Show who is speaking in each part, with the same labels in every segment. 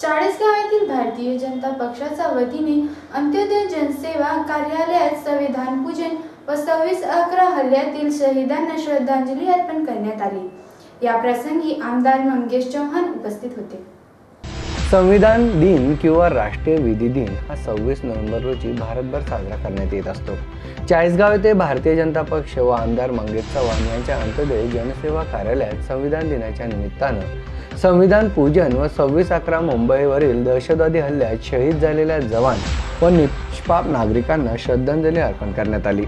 Speaker 1: चाळीसगाव येथील भारतीय जनता पक्षाच्या वतीने अंत्योदय जनसेवा कार्यालयात संविधान पूजन व 26/11 हल्ल्यातील शहीदांना श्रद्धांजली अर्पण करण्यात आली। या प्रसंगी आमदार मंगेश चौहान उपस्थित होते।
Speaker 2: संविधान दिन किंवा राष्ट्रीय विधी दिन हा 26 नोव्हेंबर रोजी भारतभर साजरा करण्यात येत असतो। चाळीसगाव येथे भारतीय जनता पक्ष व आमदार मंगेश चौहान यांच्या अंत्योदय जनसेवा कार्यालयात संविधान दिनाच्या निमित्तानं संविधान पूजन व 26/11 मुंबईवरील दहशतवादी हल्ल्यात शहीद झालेल्या जवान व निष्पाप नागरिकांना श्रद्धांजली अर्पण करण्यात आली।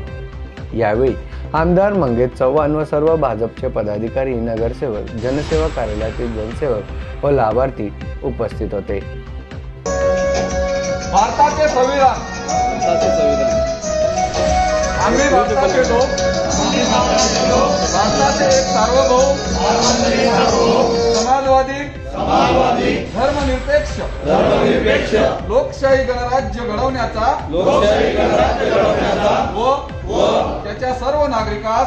Speaker 2: यावेळी आमदार मंगेश चौहान व सर्व भाजपचे पदाधिकारी, नगरसेवक, जनसेवा कार्यालयातील जनसेवक व लाभार्थी उपस्थित होते।
Speaker 3: भारताचे संविधान आम्ही भारताचे लोक, भारताचे एक सार्वभौम, समाजवादी, धर्मनिरपेक्ष लोकशाही गणराज्य घडवण्याचा व त्याच्या सर्व नागरिकास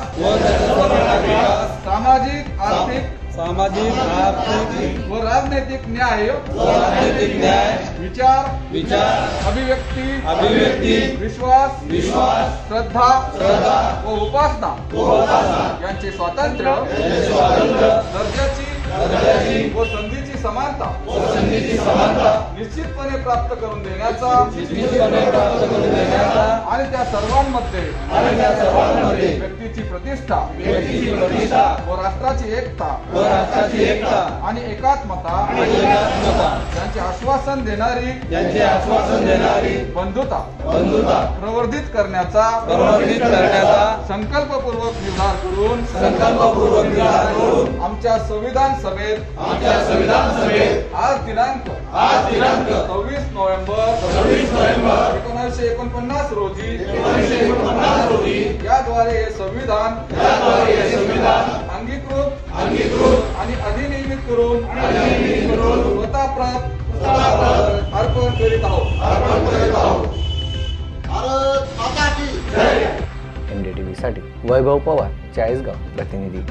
Speaker 3: सामाजिक, आर्थिक व राजनैतिक न्याय, विचार, अभिव्यक्ती, विश्वास, श्रद्धा व उपासना यांचे स्वातंत्र्य, दर्जाची व संधीची समानता निश्चितपणे प्राप्त करून देण्याचा आणि त्या सर्वांमध्ये व्यक्तीची प्रतिष्ठा व राष्ट्राची एकता आणि एकात्मता यांचे आश्वासन देणारी बंधुता प्रवर्धित करण्याचा संकल्पपूर्वक निर्धार करून आमच्या संविधान सभेत आज दिनांक 26 नोव्हेंबर 1949 रोजी याद्वारे हे संविधान अंगीकृत आणि अधिनियमित करून स्वतःप्रत अर्पण करीत आहोत।
Speaker 2: MDTV साठी वैभव पवार, चाळीसगाव प्रतिनिधी।